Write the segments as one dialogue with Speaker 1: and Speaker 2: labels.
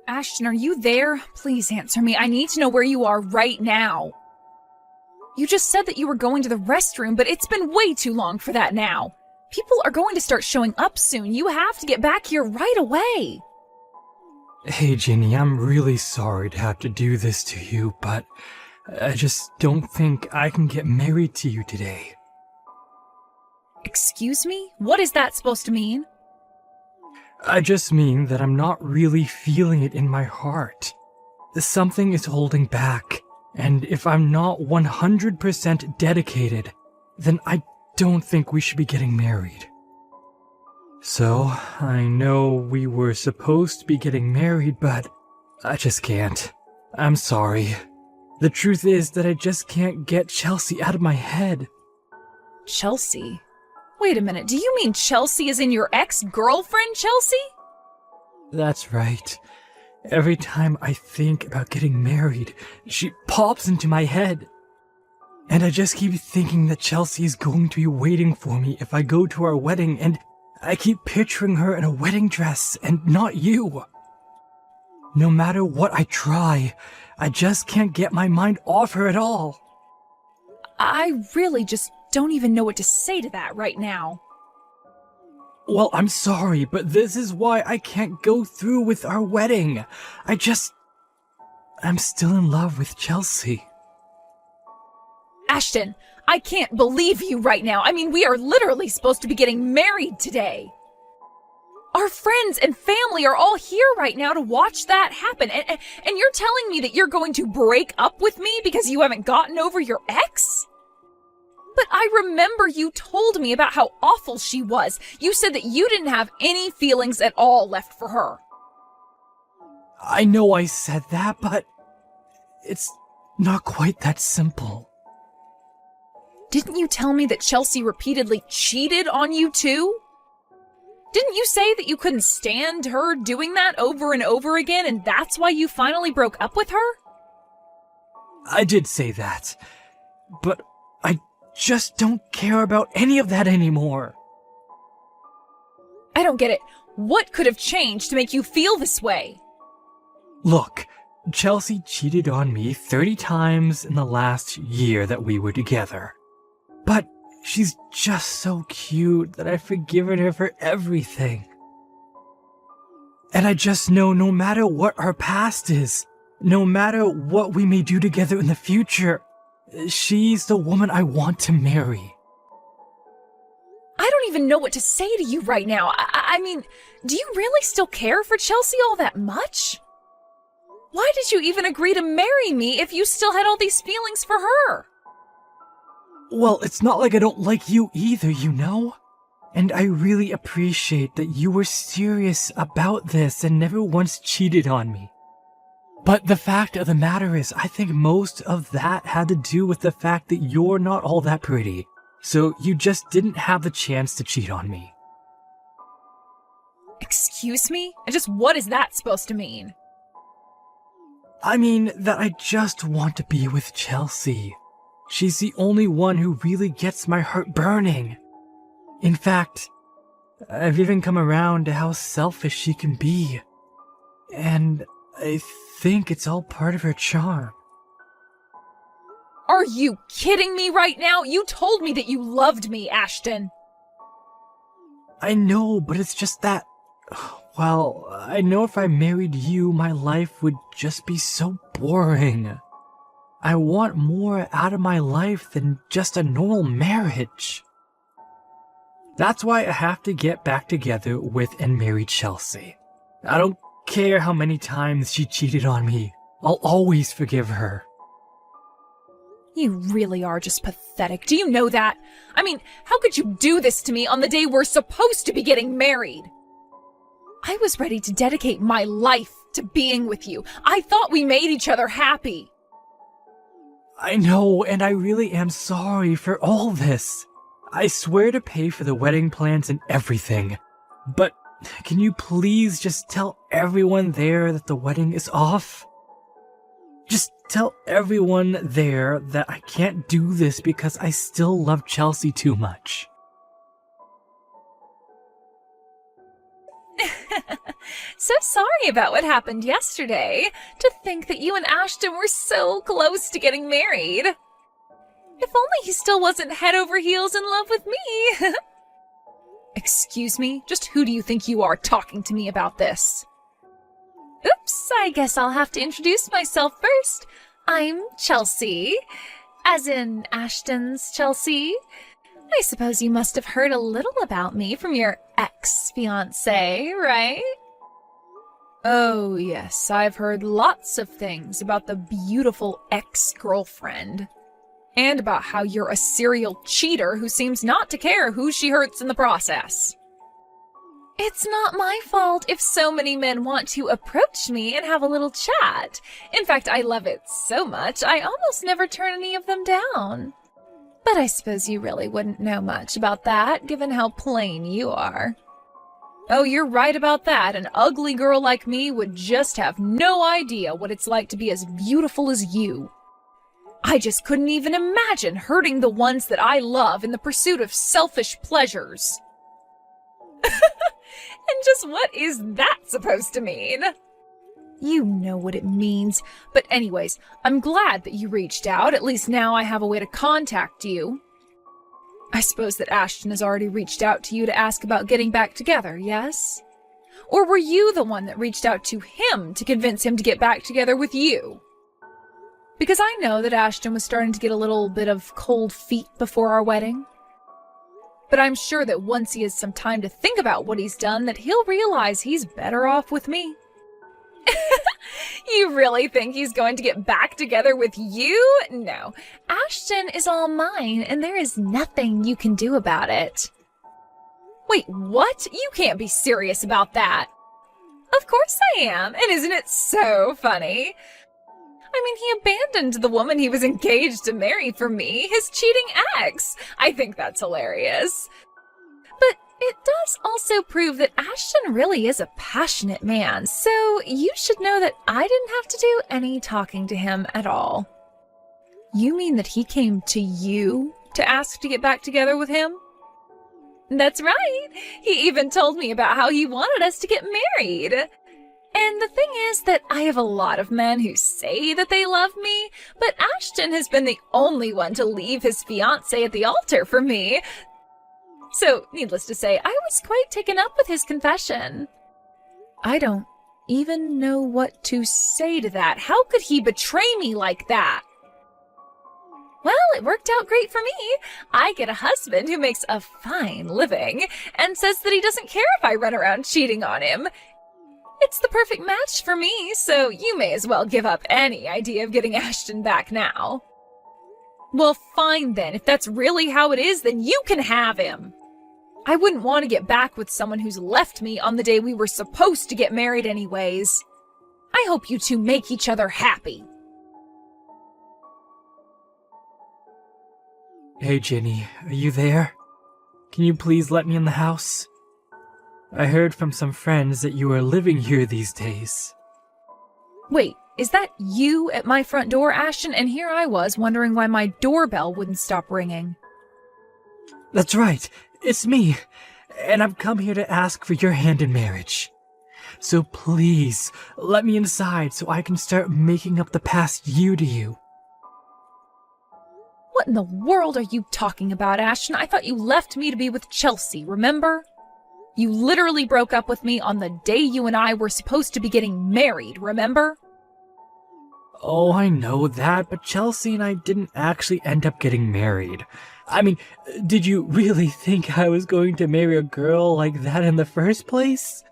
Speaker 1: Ashton, are you there? Please answer me. I need to know where you are right now. You just said that you were going to the restroom, but it's been way too long for that now. People are going to start showing up soon. You have to get back here right away.
Speaker 2: Hey, Ginny, I'm really sorry to have to do this to you, but I just don't think I can get married to you today.
Speaker 1: Excuse me? What is that supposed to mean?
Speaker 2: I just mean that I'm not really feeling it in my heart. Something is holding back, and if I'm not 100% dedicated, then I don't think we should be getting married. So, I know we were supposed to be getting married, but I just can't. I'm sorry. The truth is that I just can't get Chelsea out of my head.
Speaker 1: Chelsea? Wait a minute, do you mean Chelsea is in your ex-girlfriend, Chelsea?
Speaker 2: That's right. Every time I think about getting married, she pops into my head. And I just keep thinking that Chelsea is going to be waiting for me if I go to our wedding, and I keep picturing her in a wedding dress and not you. No matter what I try, I just can't get my mind off her at all.
Speaker 1: I really just don't even know what to say to that right now.
Speaker 2: Well, I'm sorry, but this is why I can't go through with our wedding. I'm still in love with Chelsea.
Speaker 1: Ashton, I can't believe you right now. I mean, we are literally supposed to be getting married today. Our friends and family are all here right now to watch that happen. And you're telling me that you're going to break up with me because you haven't gotten over your ex? But I remember you told me about how awful she was. You said that you didn't have any feelings at all left for her.
Speaker 2: I know I said that, but it's not quite that simple.
Speaker 1: Didn't you tell me that Chelsea repeatedly cheated on you too? Didn't you say that you couldn't stand her doing that over and over again, and that's why you finally broke up with her?
Speaker 2: I did say that, but I just don't care about any of that anymore.
Speaker 1: I don't get it. What could have changed to make you feel this way?
Speaker 2: Look, Chelsea cheated on me 30 times in the last year that we were together. But she's just so cute that I've forgiven her for everything. And I just know no matter what our past is, no matter what we may do together in the future, she's the woman I want to marry.
Speaker 1: I don't even know what to say to you right now. I mean, do you really still care for Chelsea all that much? Why did you even agree to marry me if you still had all these feelings for her?
Speaker 2: Well, it's not like I don't like you either, you know? And I really appreciate that you were serious about this and never once cheated on me. But the fact of the matter is, I think most of that had to do with the fact that you're not all that pretty. So you just didn't have the chance to cheat on me.
Speaker 1: Excuse me? And just what is that supposed to mean?
Speaker 2: I mean that I just want to be with Chelsea. She's the only one who really gets my heart burning. In fact, I've even come around to how selfish she can be. And I think it's all part of her charm.
Speaker 1: Are you kidding me right now? You told me that you loved me, Ashton.
Speaker 2: I know, but it's just that... Well, I know if I married you, my life would just be so boring. I want more out of my life than just a normal marriage. That's why I have to get back together with and marry Chelsea. I don't care how many times she cheated on me. I'll always forgive her.
Speaker 1: You really are just pathetic. Do you know that? I mean, how could you do this to me on the day we're supposed to be getting married? I was ready to dedicate my life to being with you. I thought we made each other happy.
Speaker 2: I know, and I really am sorry for all this. I swear to pay for the wedding plans and everything. But can you please just tell everyone there that the wedding is off? Just tell everyone there that I can't do this because I still love Chelsea too much.
Speaker 1: So sorry about what happened yesterday. To think that you and Ashton were so close to getting married. If only he still wasn't head over heels in love with me. Excuse me? Just who do you think you are talking to me about this? Oops, I guess I'll have to introduce myself first. I'm Chelsea. As in Ashton's Chelsea. I suppose you must have heard a little about me from your ex-fiancé, right? Oh, yes, I've heard lots of things about the beautiful ex-girlfriend. And about how you're a serial cheater who seems not to care who she hurts in the process. It's not my fault if so many men want to approach me and have a little chat. In fact, I love it so much, I almost never turn any of them down. But I suppose you really wouldn't know much about that, given how plain you are. Oh, you're right about that. An ugly girl like me would just have no idea what it's like to be as beautiful as you. I just couldn't even imagine hurting the ones that I love in the pursuit of selfish pleasures. And just what is that supposed to mean? You know what it means. But anyways, I'm glad that you reached out. At least now I have a way to contact you. I suppose that Ashton has already reached out to you to ask about getting back together, yes? Or were you the one that reached out to him to convince him to get back together with you? Because I know that Ashton was starting to get a little bit of cold feet before our wedding. But I'm sure that once he has some time to think about what he's done, that he'll realize he's better off with me. You really think he's going to get back together with you? No. Ashton is all mine, and there is nothing you can do about it. Wait, what? You can't be serious about that. Of course I am, and isn't it so funny? I mean, he abandoned the woman he was engaged to marry for me, his cheating ex. I think that's hilarious. But it does also prove that Ashton really is a passionate man, so you should know that I didn't have to do any talking to him at all. You mean that he came to you to ask to get back together with him? That's right. He even told me about how he wanted us to get married. And the thing is that I have a lot of men who say that they love me, but Ashton has been the only one to leave his fiancée at the altar for me. So, needless to say, I was quite taken up with his confession. I don't even know what to say to that. How could he betray me like that? Well, it worked out great for me. I get a husband who makes a fine living and says that he doesn't care if I run around cheating on him. It's the perfect match for me, so you may as well give up any idea of getting Ashton back now. Well, fine then. If that's really how it is, then you can have him. I wouldn't want to get back with someone who's left me on the day we were supposed to get married anyways. I hope you two make each other happy.
Speaker 2: Hey, Jenny, are you there? Can you please let me in the house? I heard from some friends that you are living here these days.
Speaker 1: Wait, is that you at my front door, Ashton? And here I was wondering why my doorbell wouldn't stop ringing.
Speaker 2: That's right, it's me, and I've come here to ask for your hand in marriage. So please, let me inside so I can start making up the past year to you.
Speaker 1: What in the world are you talking about, Ashton? I thought you left me to be with Chelsea, remember? You literally broke up with me on the day you and I were supposed to be getting married, remember?
Speaker 2: Oh, I know that, but Chelsea and I didn't actually end up getting married. I mean, did you really think I was going to marry a girl like that in the first place?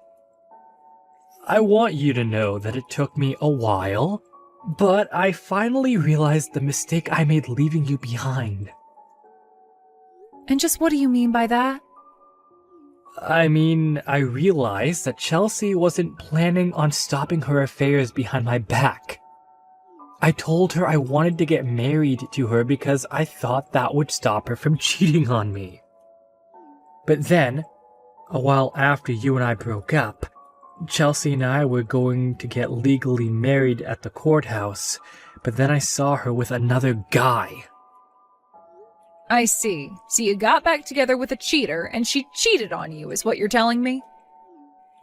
Speaker 2: I want you to know that it took me a while, but I finally realized the mistake I made leaving you behind.
Speaker 1: And just what do you mean by that?
Speaker 2: I mean, I realized that Chelsea wasn't planning on stopping her affairs behind my back. I told her I wanted to get married to her because I thought that would stop her from cheating on me. But then, a while after you and I broke up, Chelsea and I were going to get legally married at the courthouse, but then I saw her with another guy.
Speaker 1: I see. So you got back together with a cheater, and she cheated on you, is what you're telling me?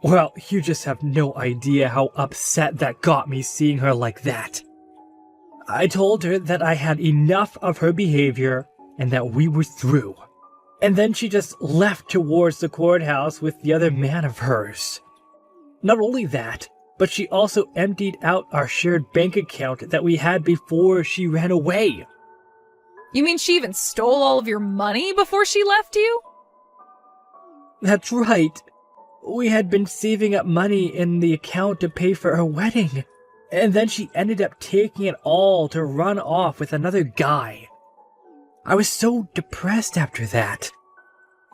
Speaker 2: Well, you just have no idea how upset that got me seeing her like that. I told her that I had enough of her behavior and that we were through. And then she just left towards the courthouse with the other man of hers. Not only that, but she also emptied out our shared bank account that we had before she ran away.
Speaker 1: You mean she even stole all of your money before she left you?
Speaker 2: That's right. We had been saving up money in the account to pay for our wedding, and then she ended up taking it all to run off with another guy. I was so depressed after that.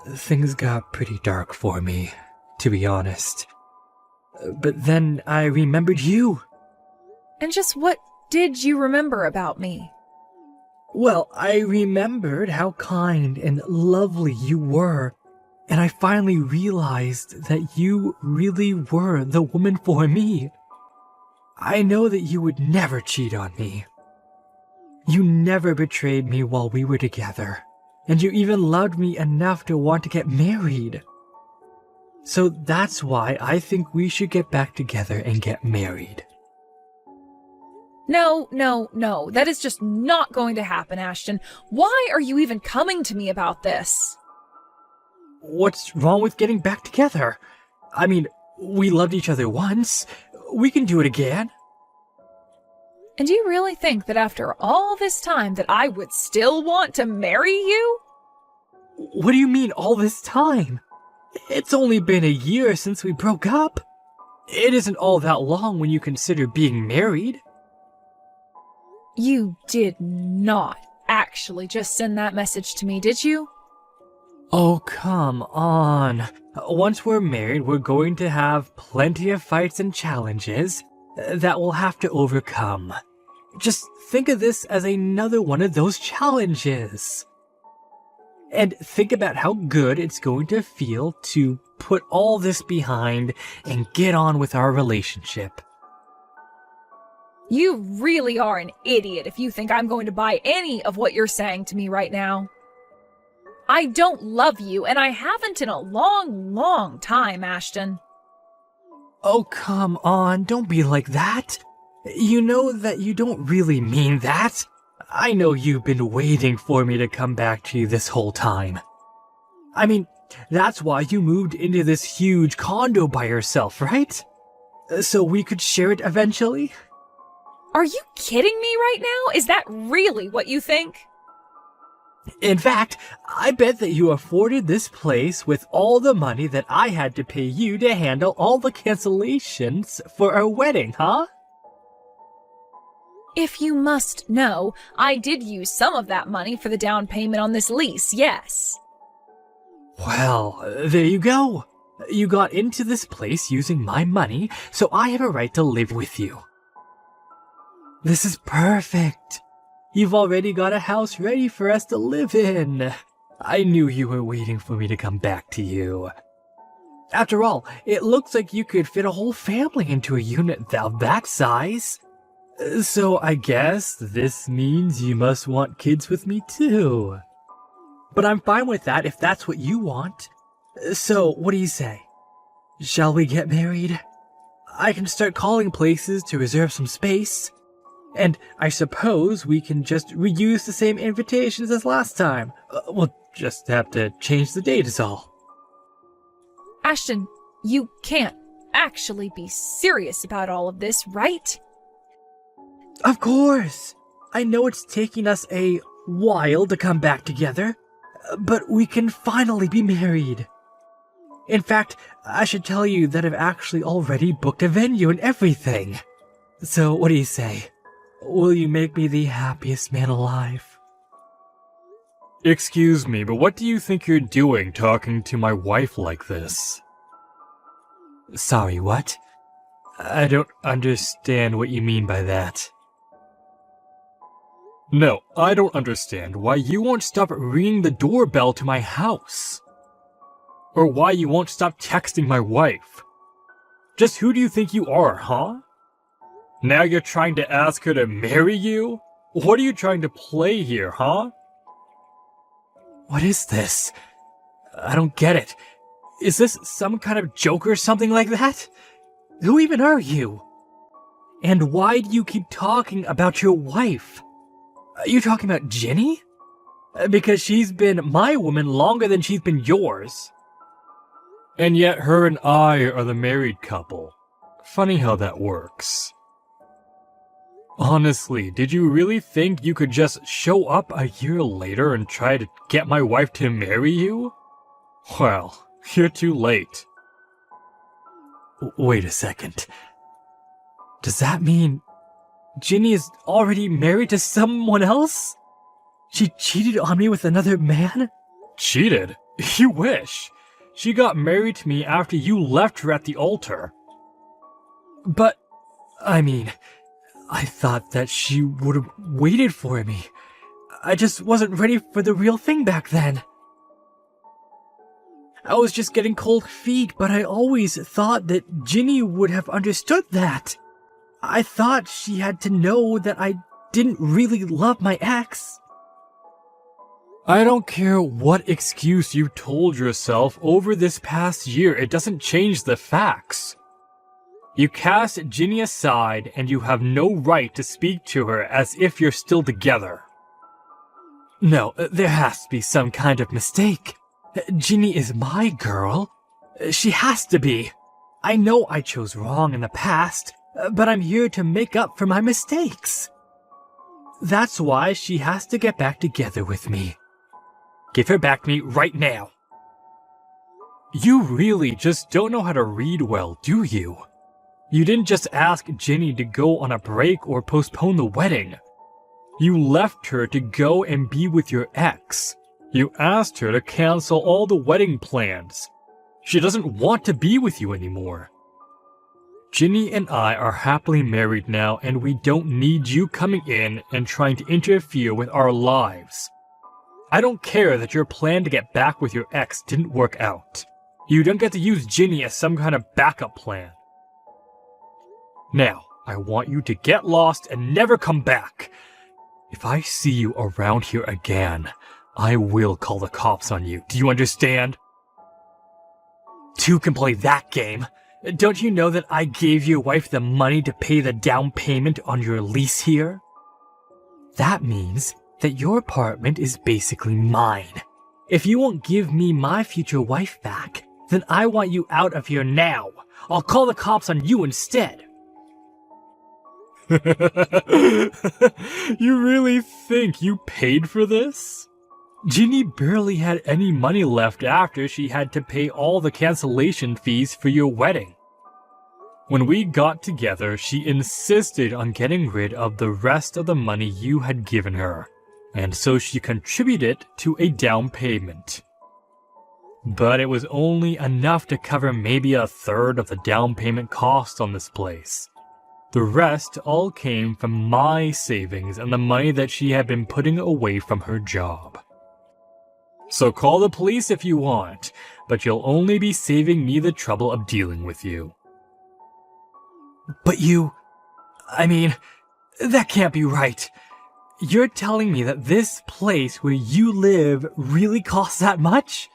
Speaker 2: Things got pretty dark for me, to be honest. But then I remembered you.
Speaker 1: And just what did you remember about me?
Speaker 2: Well, I remembered how kind and lovely you were, and I finally realized that you really were the woman for me. I know that you would never cheat on me. You never betrayed me while we were together, and you even loved me enough to want to get married. So that's why I think we should get back together and get married.
Speaker 1: No, that is just not going to happen, Ashton. Why are you even coming to me about this?
Speaker 2: What's wrong with getting back together? I mean, we loved each other once. We can do it again.
Speaker 1: And do you really think that after all this time that I would still want to marry you?
Speaker 2: What do you mean all this time? It's only been a year since we broke up. It isn't all that long when you consider being married.
Speaker 1: You did not actually just send that message to me, did you?
Speaker 2: Oh, come on. Once we're married, we're going to have plenty of fights and challenges that we'll have to overcome. Just think of this as another one of those challenges. And think about how good it's going to feel to put all this behind and get on with our relationship.
Speaker 1: You really are an idiot if you think I'm going to buy any of what you're saying to me right now. I don't love you, and I haven't in a long, long time, Ashton.
Speaker 2: Oh, come on, don't be like that. You know that you don't really mean that. I know you've been waiting for me to come back to you this whole time. I mean, that's why you moved into this huge condo by yourself, right? So we could share it eventually?
Speaker 1: Are you kidding me right now? Is that really what you think?
Speaker 2: In fact, I bet that you afforded this place with all the money that I had to pay you to handle all the cancellations for our wedding, huh?
Speaker 1: If you must know, I did use some of that money for the down payment on this lease, yes.
Speaker 2: Well, there you go. You got into this place using my money, so I have a right to live with you. This is perfect. You've already got a house ready for us to live in. I knew you were waiting for me to come back to you. After all, it looks like you could fit a whole family into a unit of that size. So I guess this means you must want kids with me too. But I'm fine with that if that's what you want. So what do you say? Shall we get married? I can start calling places to reserve some space. And I suppose we can just reuse the same invitations as last time. We'll just have to change the date is all.
Speaker 1: Ashton, you can't actually be serious about all of this, right?
Speaker 2: Of course! I know it's taking us a while to come back together, but we can finally be married. In fact, I should tell you that I've actually already booked a venue and everything. So what do you say? Will you make me the happiest man alive?
Speaker 3: Excuse me, but what do you think you're doing talking to my wife like this?
Speaker 2: Sorry, what? I don't understand what you mean by that.
Speaker 3: No, I don't understand why you won't stop ringing the doorbell to my house. Or why you won't stop texting my wife. Just who do you think you are, huh? Now you're trying to ask her to marry you? What are you trying to play here, huh?
Speaker 2: What is this? I don't get it. Is this some kind of joke or something like that? Who even are you? And why do you keep talking about your wife? Are you talking about Ginny? Because she's been my woman longer than she's been yours.
Speaker 3: And yet her and I are the married couple. Funny how that works. Honestly, did you really think you could just show up a year later and try to get my wife to marry you? Well, you're too late.
Speaker 2: Wait a second. Does that mean Ginny is already married to someone else? She cheated on me with another man?
Speaker 3: Cheated? You wish. She got married to me after you left her at the altar.
Speaker 2: But, I mean, I thought that she would have waited for me. I just wasn't ready for the real thing back then. I was just getting cold feet, but I always thought that Ginny would have understood that. I thought she had to know that I didn't really love my ex.
Speaker 3: I don't care what excuse you told yourself over this past year, it doesn't change the facts. You cast Ginny aside and you have no right to speak to her as if you're still together.
Speaker 2: No, there has to be some kind of mistake. Ginny is my girl. She has to be. I know I chose wrong in the past, but I'm here to make up for my mistakes. That's why she has to get back together with me. Give her back to me right now.
Speaker 3: You really just don't know how to read well, do you? You didn't just ask Ginny to go on a break or postpone the wedding. You left her to go and be with your ex. You asked her to cancel all the wedding plans. She doesn't want to be with you anymore. Ginny and I are happily married now, and we don't need you coming in and trying to interfere with our lives. I don't care that your plan to get back with your ex didn't work out. You don't get to use Ginny as some kind of backup plan. Now, I want you to get lost and never come back. If I see you around here again, I will call the cops on you. Do you understand?
Speaker 2: Two can play that game. Don't you know that I gave your wife the money to pay the down payment on your lease here? That means that your apartment is basically mine. If you won't give me my future wife back, then I want you out of here now. I'll call the cops on you instead.
Speaker 3: You really think you paid for this? Ginny barely had any money left after she had to pay all the cancellation fees for your wedding. When we got together, she insisted on getting rid of the rest of the money you had given her, and so she contributed to a down payment. But it was only enough to cover maybe a third of the down payment cost on this place. The rest all came from my savings and the money that she had been putting away from her job. So call the police if you want, but you'll only be saving me the trouble of dealing with you.
Speaker 2: But that can't be right. You're telling me that this place where you live really costs that much?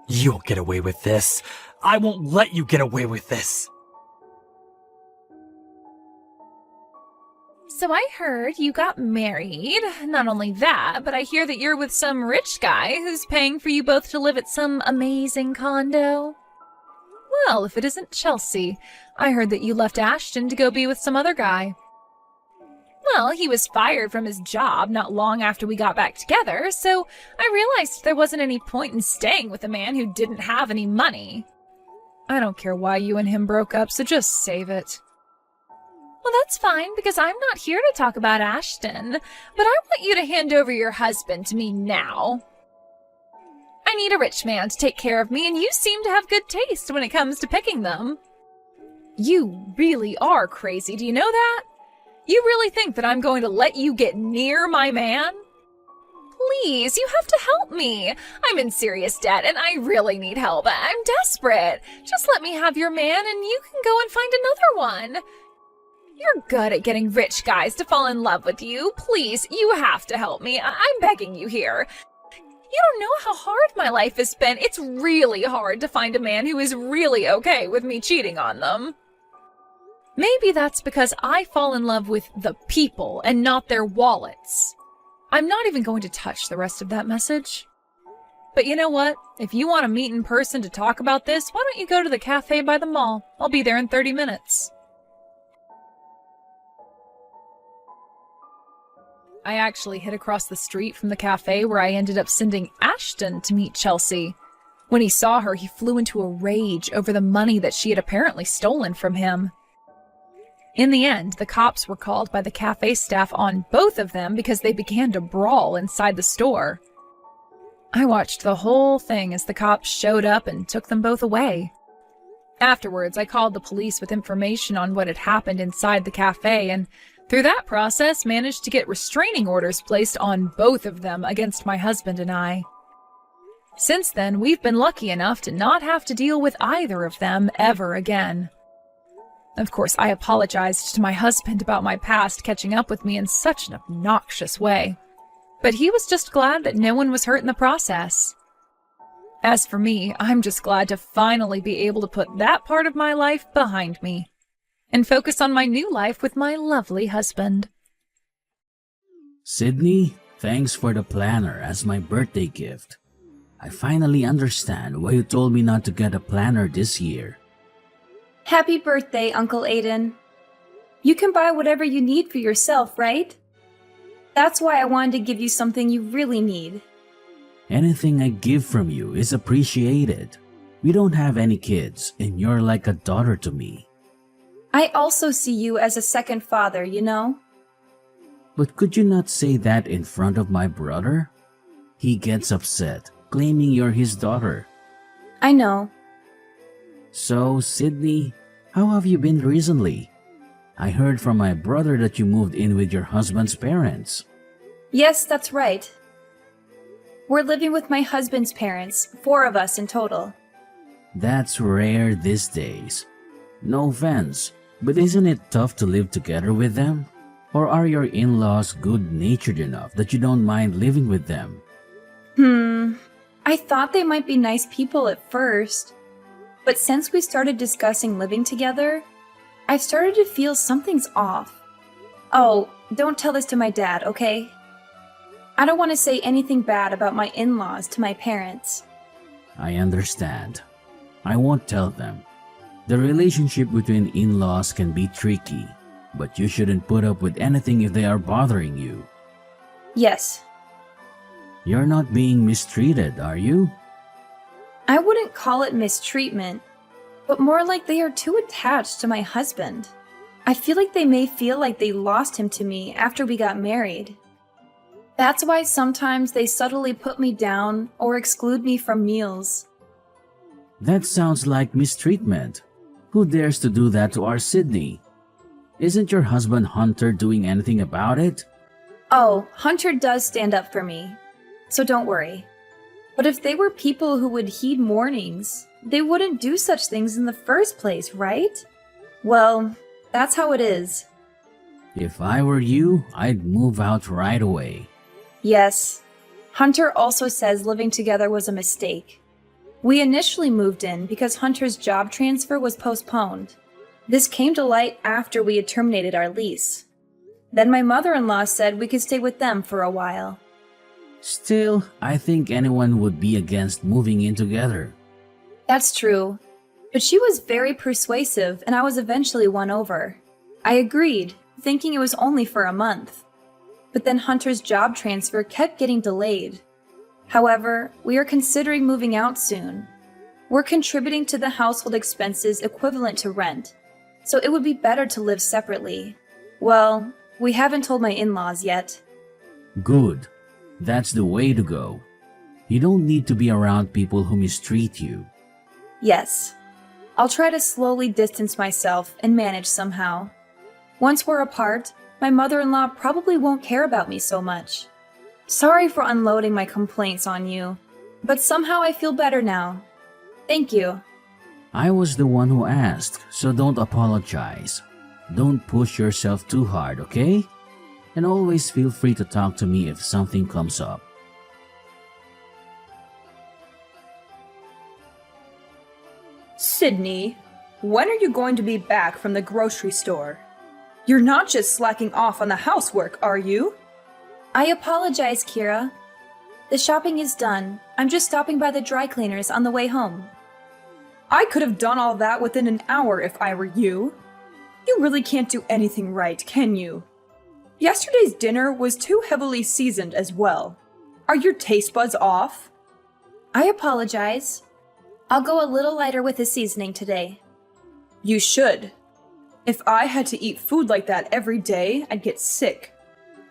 Speaker 2: You won't get away with this. I won't let you get away with this.
Speaker 1: So I heard you got married. Not only that, but I hear that you're with some rich guy who's paying for you both to live at some amazing condo. Well, if it isn't Chelsea, I heard that you left Ashton to go be with some other guy. Well, he was fired from his job not long after we got back together, so I realized there wasn't any point in staying with a man who didn't have any money. I don't care why you and him broke up, so just save it. Well, that's fine, because I'm not here to talk about Ashton, but I want you to hand over your husband to me now. I need a rich man to take care of me, and you seem to have good taste when it comes to picking them. You really are crazy, do you know that? You really think that I'm going to let you get near my man? Please, you have to help me. I'm in serious debt, and I really need help. I'm desperate. Just let me have your man, and you can go and find another one. You're good at getting rich guys to fall in love with you. Please, you have to help me. I'm begging you here. You don't know how hard my life has been. It's really hard to find a man who is really okay with me cheating on them. Maybe that's because I fall in love with the people and not their wallets. I'm not even going to touch the rest of that message. But you know what? If you want to meet in person to talk about this, why don't you go to the cafe by the mall? I'll be there in 30 minutes. I actually hid across the street from the cafe where I ended up sending Ashton to meet Chelsea. When he saw her, he flew into a rage over the money that she had apparently stolen from him. In the end, the cops were called by the cafe staff on both of them because they began to brawl inside the store. I watched the whole thing as the cops showed up and took them both away. Afterwards, I called the police with information on what had happened inside the cafe, and through that process managed to get restraining orders placed on both of them against my husband and I. Since then, we've been lucky enough to not have to deal with either of them ever again. Of course, I apologized to my husband about my past catching up with me in such an obnoxious way. But he was just glad that no one was hurt in the process. As for me, I'm just glad to finally be able to put that part of my life behind me and focus on my new life with my lovely husband.
Speaker 4: Sydney, thanks for the planner as my birthday gift. I finally understand why you told me not to get a planner this year.
Speaker 5: Happy birthday, Uncle Aiden. You can buy whatever you need for yourself, right? That's why I wanted to give you something you really need.
Speaker 4: Anything I give from you is appreciated. We don't have any kids, and you're like a daughter to me.
Speaker 5: I also see you as a second father, you know?
Speaker 4: But could you not say that in front of my brother? He gets upset, claiming you're his daughter.
Speaker 5: I know.
Speaker 4: So, Sydney, how have you been recently? I heard from my brother that you moved in with your husband's parents.
Speaker 5: Yes, that's right. We're living with my husband's parents, 4 of us in total.
Speaker 4: That's rare these days. No offense, but isn't it tough to live together with them? Or are your in-laws good-natured enough that you don't mind living with them?
Speaker 5: I thought they might be nice people at first. But since we started discussing living together, I've started to feel something's off. Oh, don't tell this to my dad, okay? I don't want to say anything bad about my in-laws to my parents.
Speaker 4: I understand. I won't tell them. The relationship between in-laws can be tricky, but you shouldn't put up with anything if they are bothering you.
Speaker 5: Yes.
Speaker 4: You're not being mistreated, are you?
Speaker 5: I wouldn't call it mistreatment, but more like they are too attached to my husband. I feel like they may feel like they lost him to me after we got married. That's why sometimes they subtly put me down or exclude me from meals.
Speaker 4: That sounds like mistreatment. Who dares to do that to our Sydney? Isn't your husband Hunter doing anything about it?
Speaker 5: Oh, Hunter does stand up for me, so don't worry. But if they were people who would heed warnings, they wouldn't do such things in the first place, right? Well, that's how it is.
Speaker 4: If I were you, I'd move out right away.
Speaker 5: Yes. Hunter also says living together was a mistake. We initially moved in because Hunter's job transfer was postponed. This came to light after we had terminated our lease. Then my mother-in-law said we could stay with them for a while.
Speaker 4: Still, I think anyone would be against moving in together.
Speaker 5: That's true. But she was very persuasive and I was eventually won over. I agreed, thinking it was only for a month. But then Hunter's job transfer kept getting delayed. However, we are considering moving out soon. We're contributing to the household expenses equivalent to rent, so it would be better to live separately. Well, we haven't told my in-laws yet.
Speaker 4: Good. That's the way to go. You don't need to be around people who mistreat you.
Speaker 5: Yes. I'll try to slowly distance myself and manage somehow. Once we're apart, my mother-in-law probably won't care about me so much. Sorry for unloading my complaints on you, but somehow I feel better now. Thank you.
Speaker 4: I was the one who asked, so don't apologize. Don't push yourself too hard, okay? And always feel free to talk to me if something comes up.
Speaker 6: Sydney, when are you going to be back from the grocery store? You're not just slacking off on the housework, are you?
Speaker 5: I apologize, Kira. The shopping is done. I'm just stopping by the dry cleaners on the way home.
Speaker 6: I could have done all that within an hour if I were you. You really can't do anything right, can you? Yesterday's dinner was too heavily seasoned as well. Are your taste buds off?
Speaker 5: I apologize. I'll go a little lighter with the seasoning today.
Speaker 6: You should. If I had to eat food like that every day, I'd get sick.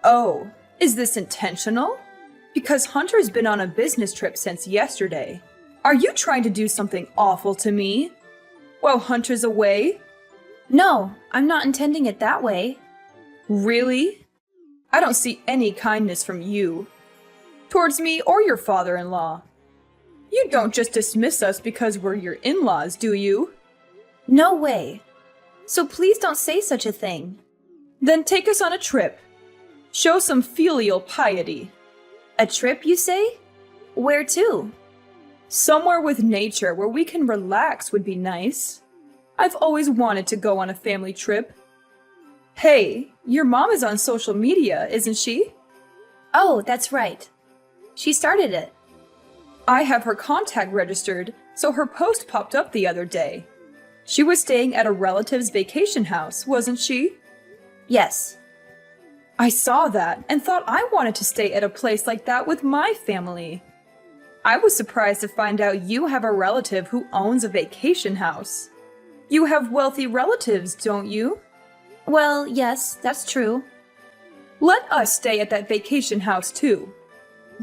Speaker 6: Oh, is this intentional? Because Hunter's been on a business trip since yesterday. Are you trying to do something awful to me? While Hunter's away?
Speaker 5: No, I'm not intending it that way.
Speaker 6: Really? I don't see any kindness from you. Towards me or your father-in-law. You don't just dismiss us because we're your in-laws, do you?
Speaker 5: No way. So please don't say such a thing.
Speaker 6: Then take us on a trip. Show some filial piety.
Speaker 5: A trip, you say? Where to?
Speaker 6: Somewhere with nature where we can relax would be nice. I've always wanted to go on a family trip. Hey, your mom is on social media, isn't she?
Speaker 5: Oh, that's right. She started it.
Speaker 6: I have her contact registered, so her post popped up the other day. She was staying at a relative's vacation house, wasn't she?
Speaker 5: Yes.
Speaker 6: I saw that and thought I wanted to stay at a place like that with my family. I was surprised to find out you have a relative who owns a vacation house. You have wealthy relatives, don't you?
Speaker 5: Well, yes, that's true.
Speaker 6: Let us stay at that vacation house too.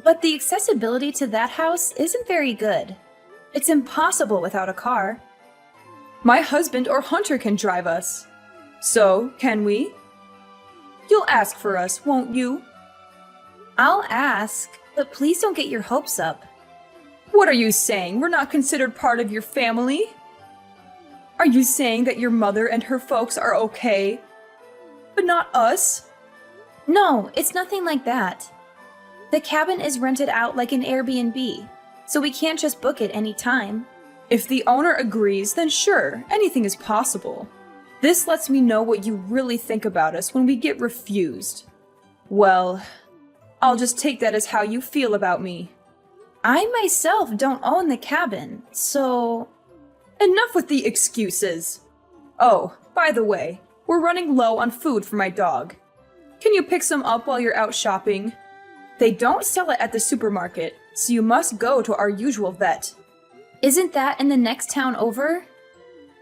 Speaker 5: But the accessibility to that house isn't very good. It's impossible without a car.
Speaker 6: My husband or Hunter can drive us. So, can we? You'll ask for us, won't you?
Speaker 5: I'll ask, but please don't get your hopes up.
Speaker 6: What are you saying? We're not considered part of your family? Are you saying that your mother and her folks are okay, but not us?
Speaker 5: No, it's nothing like that. The cabin is rented out like an Airbnb, so we can't just book it any time.
Speaker 6: If the owner agrees, then sure, anything is possible. This lets me know what you really think about us when we get refused. Well, I'll just take that as how you feel about me.
Speaker 5: I myself don't own the cabin, so...
Speaker 6: Enough with the excuses. Oh, by the way, we're running low on food for my dog. Can you pick some up while you're out shopping? They don't sell it at the supermarket, so you must go to our usual vet.
Speaker 5: Isn't that in the next town over?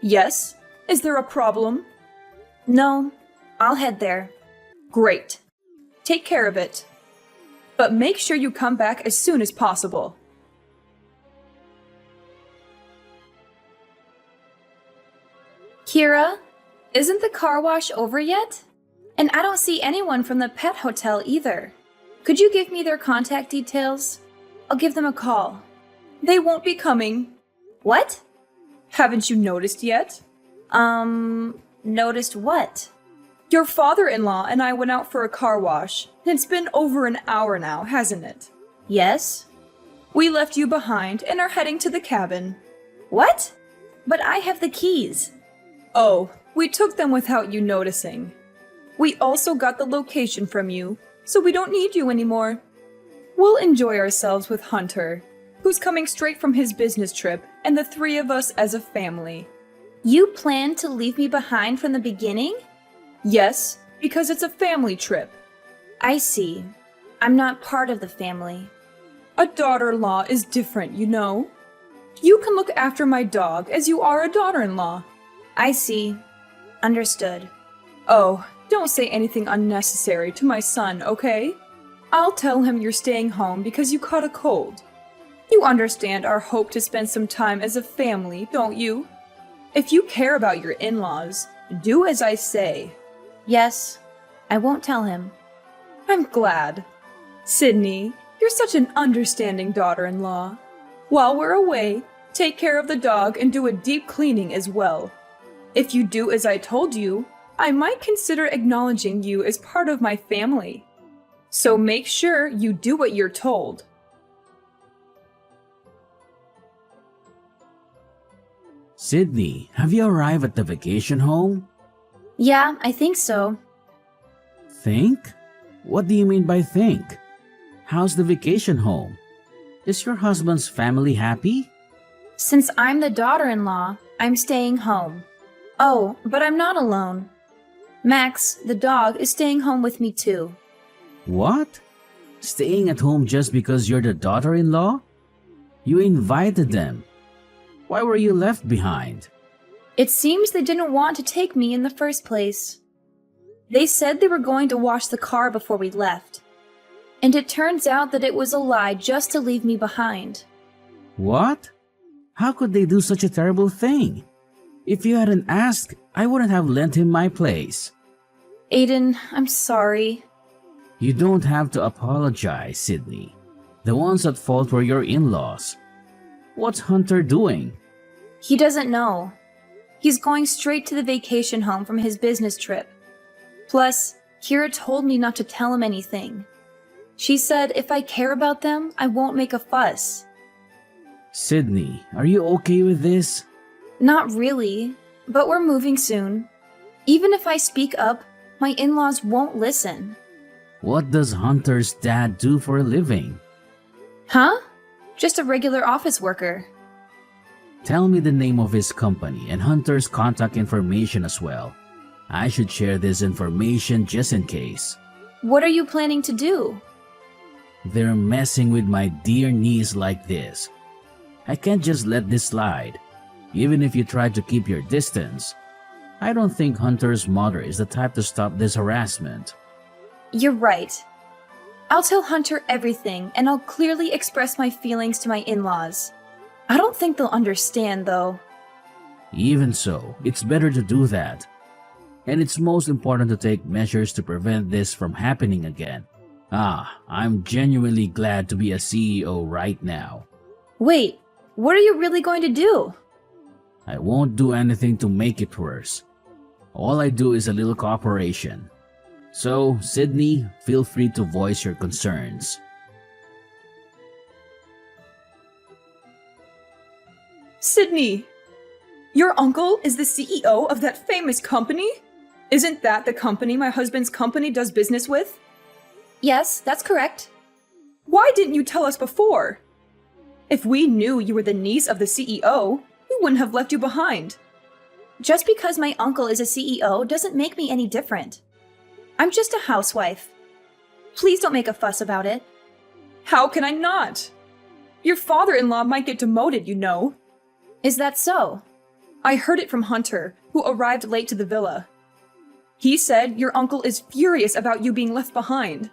Speaker 6: Yes. Is there a problem?
Speaker 5: No, I'll head there.
Speaker 6: Great. Take care of it. But make sure you come back as soon as possible.
Speaker 5: Kira, isn't the car wash over yet? And I don't see anyone from the pet hotel either. Could you give me their contact details? I'll give them a call.
Speaker 6: They won't be coming.
Speaker 5: What?
Speaker 6: Haven't you noticed yet?
Speaker 5: Noticed what?
Speaker 6: Your father-in-law and I went out for a car wash. It's been over an hour now, hasn't it?
Speaker 5: Yes.
Speaker 6: We left you behind and are heading to the cabin.
Speaker 5: What? But I have the keys.
Speaker 6: Oh, we took them without you noticing. We also got the location from you, so we don't need you anymore. We'll enjoy ourselves with Hunter, who's coming straight from his business trip, and the three of us as a family.
Speaker 5: You planned to leave me behind from the beginning?
Speaker 6: Yes, because it's a family trip.
Speaker 5: I see. I'm not part of the family.
Speaker 6: A daughter-in-law is different, you know. You can look after my dog as you are a daughter-in-law.
Speaker 5: I see. Understood.
Speaker 6: Oh, don't say anything unnecessary to my son, okay? I'll tell him you're staying home because you caught a cold. You understand our hope to spend some time as a family, don't you? If you care about your in-laws, do as I say.
Speaker 5: Yes, I won't tell him.
Speaker 6: I'm glad. Sydney, you're such an understanding daughter-in-law. While we're away, take care of the dog and do a deep cleaning as well. If you do as I told you, I might consider acknowledging you as part of my family. So make sure you do what you're told.
Speaker 4: Sydney, have you arrived at the vacation home?
Speaker 5: Yeah, I think so.
Speaker 4: Think? What do you mean by think? How's the vacation home? Is your husband's family happy?
Speaker 5: Since I'm the daughter-in-law, I'm staying home. Oh, but I'm not alone. Max, the dog, is staying home with me too.
Speaker 4: What? Staying at home just because you're the daughter-in-law? You invited them. Why were you left behind?
Speaker 5: It seems they didn't want to take me in the first place. They said they were going to wash the car before we left. And it turns out that it was a lie just to leave me behind.
Speaker 4: What? How could they do such a terrible thing? If you hadn't asked, I wouldn't have lent him my place.
Speaker 5: Aiden, I'm sorry.
Speaker 4: You don't have to apologize, Sydney. The ones at fault were your in-laws. What's Hunter doing?
Speaker 5: He doesn't know. He's going straight to the vacation home from his business trip. Plus, Kira told me not to tell him anything. She said if I care about them, I won't make a fuss.
Speaker 4: Sydney, are you okay with this?
Speaker 5: Not really, but we're moving soon. Even if I speak up, my in-laws won't listen.
Speaker 4: What does Hunter's dad do for a living?
Speaker 5: Huh? Just a regular office worker.
Speaker 4: Tell me the name of his company and Hunter's contact information as well. I should share this information just in case.
Speaker 5: What are you planning to do?
Speaker 4: They're messing with my dear niece like this. I can't just let this slide. Even if you try to keep your distance, I don't think Hunter's mother is the type to stop this harassment.
Speaker 5: You're right. I'll tell Hunter everything, and I'll clearly express my feelings to my in-laws. I don't think they'll understand, though.
Speaker 4: Even so, it's better to do that. And it's most important to take measures to prevent this from happening again. I'm genuinely glad to be a CEO right now.
Speaker 5: Wait, what are you really going to do?
Speaker 4: I won't do anything to make it worse. All I do is a little cooperation. So, Sydney, feel free to voice your concerns.
Speaker 6: Sydney! Your uncle is the CEO of that famous company? Isn't that the company my husband's company does business with?
Speaker 5: Yes, that's correct.
Speaker 6: Why didn't you tell us before? If we knew you were the niece of the CEO, we wouldn't have left you behind.
Speaker 5: Just because my uncle is a CEO doesn't make me any different. I'm just a housewife. Please don't make a fuss about it.
Speaker 6: How can I not? Your father-in-law might get demoted, you know.
Speaker 5: Is that so?
Speaker 6: I heard it from Hunter, who arrived late to the villa. He said your uncle is furious about you being left behind.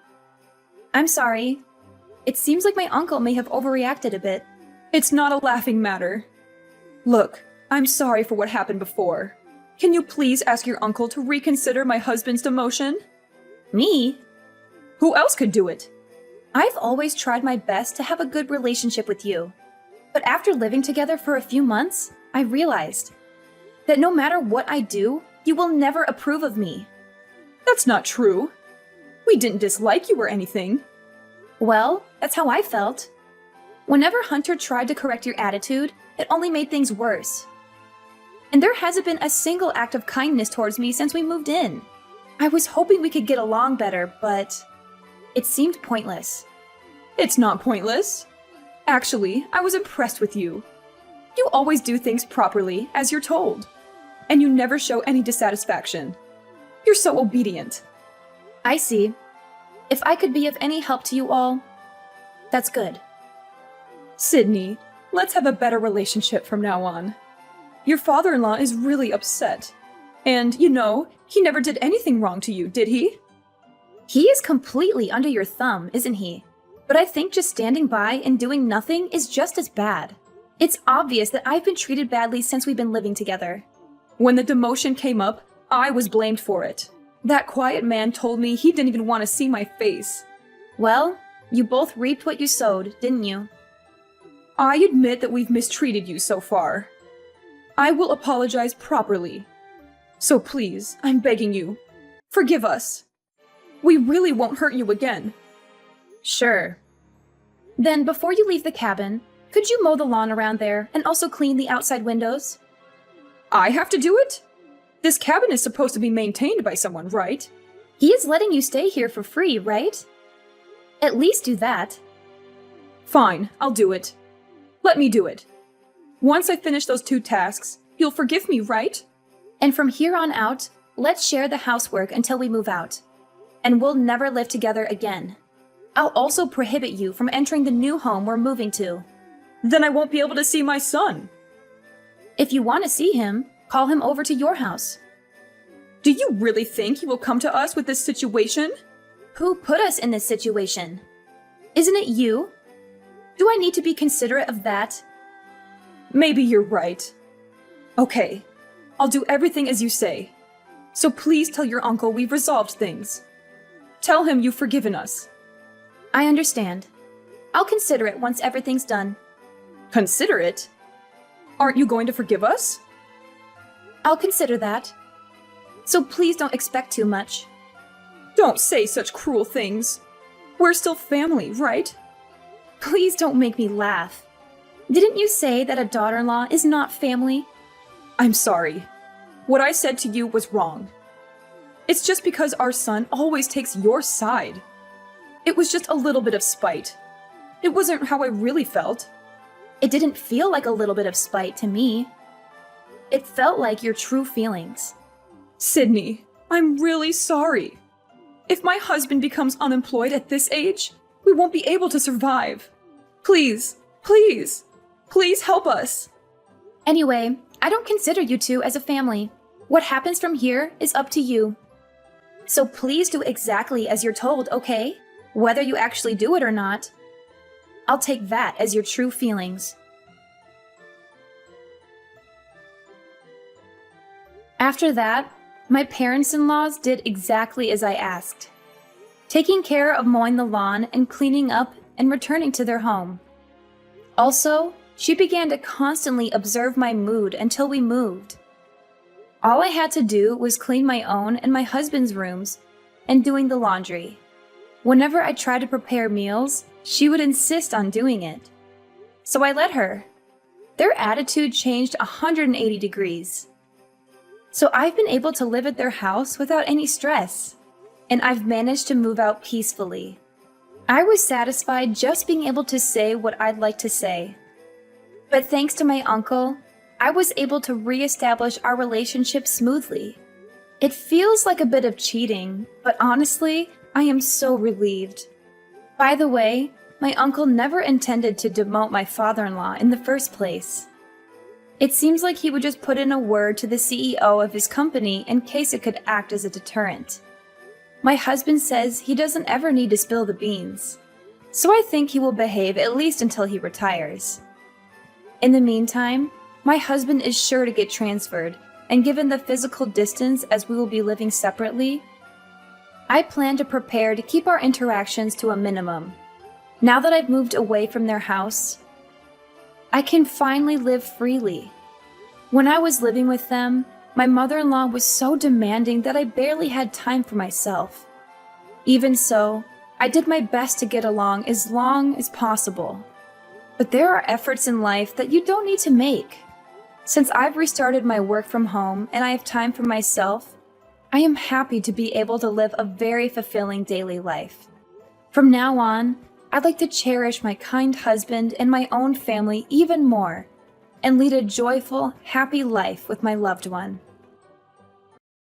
Speaker 5: I'm sorry. It seems like my uncle may have overreacted a bit.
Speaker 6: It's not a laughing matter. Look, I'm sorry for what happened before. Can you please ask your uncle to reconsider my husband's demotion?
Speaker 5: Me?
Speaker 6: Who else could do it?
Speaker 5: I've always tried my best to have a good relationship with you. But after living together for a few months, I realized that no matter what I do, you will never approve of me.
Speaker 6: That's not true. We didn't dislike you or anything.
Speaker 5: Well, that's how I felt. Whenever Hunter tried to correct your attitude, it only made things worse. And there hasn't been a single act of kindness towards me since we moved in. I was hoping we could get along better, but it seemed pointless.
Speaker 6: It's not pointless. Actually, I was impressed with you. You always do things properly, as you're told. And you never show any dissatisfaction. You're so obedient.
Speaker 5: I see. If I could be of any help to you all, that's good.
Speaker 6: Sydney, let's have a better relationship from now on. Your father-in-law is really upset. And, you know, he never did anything wrong to you, did he?
Speaker 5: He is completely under your thumb, isn't he? But I think just standing by and doing nothing is just as bad. It's obvious that I've been treated badly since we've been living together.
Speaker 6: When the demotion came up, I was blamed for it. That quiet man told me he didn't even want to see my face.
Speaker 5: Well, you both reaped what you sowed, didn't you?
Speaker 6: I admit that we've mistreated you so far. I will apologize properly. So please, I'm begging you, forgive us. We really won't hurt you again.
Speaker 5: Sure. Then before you leave the cabin, could you mow the lawn around there and also clean the outside windows?
Speaker 6: I have to do it? This cabin is supposed to be maintained by someone, right?
Speaker 5: He is letting you stay here for free, right? At least do that.
Speaker 6: Fine, I'll do it. Let me do it. Once I finish those 2 tasks, you'll forgive me, right?
Speaker 5: And from here on out, let's share the housework until we move out. And we'll never live together again. I'll also prohibit you from entering the new home we're moving to.
Speaker 6: Then I won't be able to see my son.
Speaker 5: If you want to see him, call him over to your house.
Speaker 6: Do you really think he will come to us with this situation?
Speaker 5: Who put us in this situation? Isn't it you? Do I need to be considerate of that?
Speaker 6: Maybe you're right. Okay, I'll do everything as you say. So please tell your uncle we've resolved things. Tell him you've forgiven us.
Speaker 5: I understand. I'll consider it once everything's done.
Speaker 6: Consider it? Aren't you going to forgive us?
Speaker 5: I'll consider that. So please don't expect too much.
Speaker 6: Don't say such cruel things. We're still family, right?
Speaker 5: Please don't make me laugh. Didn't you say that a daughter-in-law is not family?
Speaker 6: I'm sorry. What I said to you was wrong. It's just because our son always takes your side. It was just a little bit of spite. It wasn't how I really felt.
Speaker 5: It didn't feel like a little bit of spite to me. It felt like your true feelings.
Speaker 6: Sydney, I'm really sorry. If my husband becomes unemployed at this age, we won't be able to survive. Please, please, please help us.
Speaker 5: Anyway, I don't consider you two as a family. What happens from here is up to you. So please do exactly as you're told, okay? Whether you actually do it or not. I'll take that as your true feelings. After that, my parents-in-laws did exactly as I asked, taking care of mowing the lawn and cleaning up and returning to their home. Also, she began to constantly observe my mood until we moved. All I had to do was clean my own and my husband's rooms and doing the laundry. Whenever I tried to prepare meals, she would insist on doing it. So I let her. Their attitude changed 180 degrees. So I've been able to live at their house without any stress, and I've managed to move out peacefully. I was satisfied just being able to say what I'd like to say. But thanks to my uncle, I was able to reestablish our relationship smoothly. It feels like a bit of cheating, but honestly, I am so relieved. By the way, my uncle never intended to demote my father-in-law in the first place. It seems like he would just put in a word to the CEO of his company in case it could act as a deterrent. My husband says he doesn't ever need to spill the beans, so I think he will behave at least until he retires. In the meantime, my husband is sure to get transferred, and given the physical distance as we will be living separately, I plan to prepare to keep our interactions to a minimum. Now that I've moved away from their house, I can finally live freely. When I was living with them, my mother-in-law was so demanding that I barely had time for myself. Even so, I did my best to get along as possible. But there are efforts in life that you don't need to make. Since I've restarted my work from home and I have time for myself, I am happy to be able to live a very fulfilling daily life. From now on, I'd like to cherish my kind husband and my own family even more, and lead a joyful, happy life with my loved one.